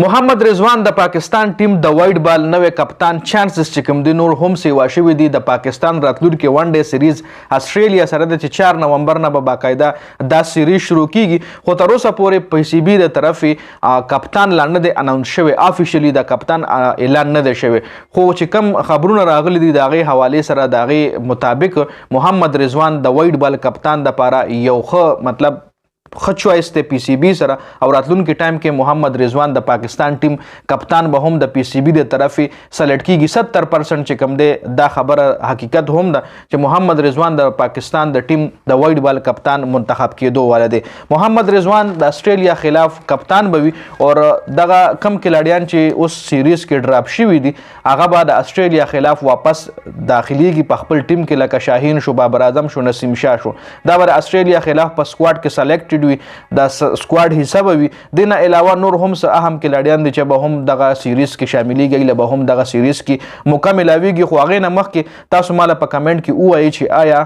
محمد رضوان د پاکستان ټیم د وایډ بال نوې کپتان چانسز چې کوم د نور هم سیوا شوی دی د پاکستان راتلونکي ون ډے سیریز استرالیا سره د 4 نومبر نه به باقاعده دا سیریز شروع کیږي خو تر اوسه پورې پی سی بی د طرفي کپتان لا نه دی اناونس شوی افیشلی د کپتان اعلان نه دی شوی خو چې کوم خبرونه راغلي دي دغه حواله سره دغه مطابق محمد رضوان د وایډ بال کپتان د پاره یو ښه مطلب ښه چوایس دی پی سی بی سره او راتلونکي ټایم کې محمد رضوان د پاکستان ټیم کپتان به هم د پی سی بی د طرفي سلیکټ کیږي 70% چې کوم دی دا خبره حقیقت هم ده چې محمد رضوان د پاکستان د ټیم د وایډ بال کپتان منتخب کېدو والا دی محمد رضوان د استرالیا خلاف کپتان بوي او دغه کم کلاډیان چې اوس سیریز کې ډراپ شوي دي هغه به د استرالیا خلاف واپس داخليږي په خپل ټیم کې لکه شاهین شو بابر اعظم شو نسیم شاه شو دا به استرالیا خلاف په سکواډ کې سلیکټ دا سکواډ حصہ وي دنه علاوه نور هم څه اهم کلاډیان دي چې به هم دغه سیریز کې شاملېږي له به هم دغه سیریز کې مکمل اویږي خو هغه نه مخکې تاسو مال په کمنټ کې وایي چې آیا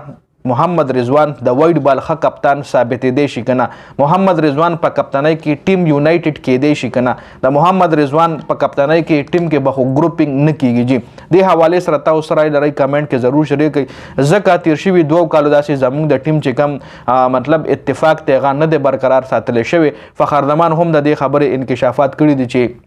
محمد رضوان د وایډ بال ښه کپتان ثابت دی شي کنه محمد رضوان په کپتانۍ کې ټیم یونایټډ کې دی شي کنه د محمد رضوان په کپتانۍ کې ټیم کې به ګروپینګ نه کیږي جی د حواله سره تاسو سره لري کمنټ کې ضرور شریک کړئ ځکه تیر شوی 2 کالو داسې زموږ د ټیم چې کم مطلب اتفاق ته غا نه دی برقرار ساتل شوی فخردمان هم د دې خبره انکشافات کړي دي چې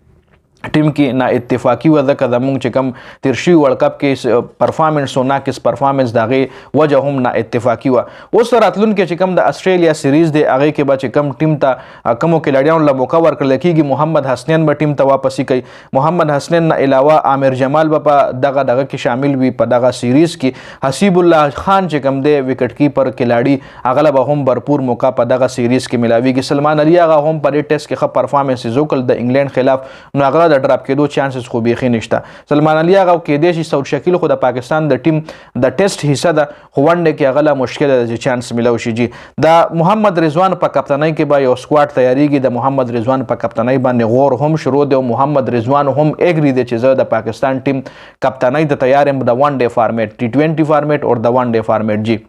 ټیم کې نا اتفاقی و ځکه زموږ چې کم تیر شوی ورلد کپ کې پرفارمنس او ناقص پرفارمنس دغه وجه هم نا اتفاقی و اوس راتلونکي چې کم د استرالیا سیریز دی هغه کې به چې کم ټیم ته کومو کلاډیانو له موقع ورکړل کېږي محمد حسنین به ټیم ته واپسی کوي محمد حسنین نه علاوه عامر جمال به په دغه کې شامل وي په دغه سیریز کې حسیب الله خان چې کم دی وکټ کیپر کلاډي هغه به هم भरपूर موقع په دغه سیریز کې ملاويږي سلمان علي هغه هم په ټیسټ کې ښه پرفارمنس وکړ د انګلند خلاف نو هغه د ډراپ کېدو چانسز خو بيخي نشته سلمان علي هغه کې د شي سعود شکیل خو د پاکستان د ټیم د ټیسټ حصہ ده خو ون ډے کې هغه مشکل ده چې چانس ملو شي جی د محمد رضوان په کپتانۍ کې به یو سکواډ تیاریږي د محمد رضوان په کپتانۍ باندې غور هم شروع دی او محمد رضوان هم اګری دی چې زه د پاکستان ټیم کپتانۍ ته تیار یم د ون ډے فارمیټ ټي 20 فارمیټ او د ون ډے فارمیټ جی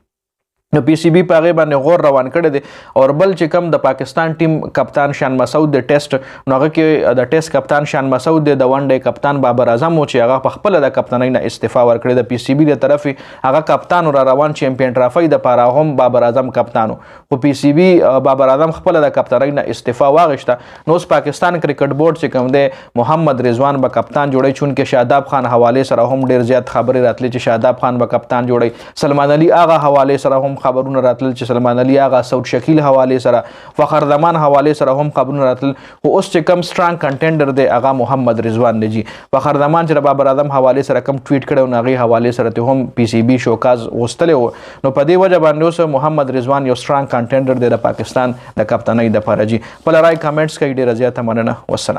نو پی سی بی په هغه باندې غور روان کړی دی او بل چې کم د پاکستان ټیم کپتان شان مسعود د ټیسټ نو هغه کې د ټیسټ کپتان شان مسعود د ون ډے کپتان بابر اعظم او چې هغه په خپل د کپتانۍ نه استعفا ورکړی د پی سی بی د طرفي هغه کپتان را روان چمپیون ټرافي د پاره هم بابر اعظم کپتانو خو پی سی بی بابر اعظم خپل د کپتانۍ نه استعفا واغشته نو پاکستان کرکټ بورډ چې کوم دی محمد رضوان به کپتان جوړی چون کې شاداب خان حواله سره هم ډیر زیات خبري راتلې چې شاداب خان به کپتان جوړی سلمان علي هغه حواله سره هم خبرونه راتل چې سلمان علي هغه سعود شکیل حواله سره فخر زمان حواله سره هم خبرونه راتل خو اوس چې کم سترانګ کنټینډر دی هغه محمد رضوان دی جی فخر زمان چې بابر اعظم حواله سره کم ټویټ کړو نو هغه حواله سره ته هم پی سی بی شوکاز غوستل نو په دې وجه باندې اوس محمد رضوان یو سترانګ کنټینډر دی د پاکستان د کپتانۍ د لپاره جی په لړای کمنټس کوي ډیر زیاته مننه والسلام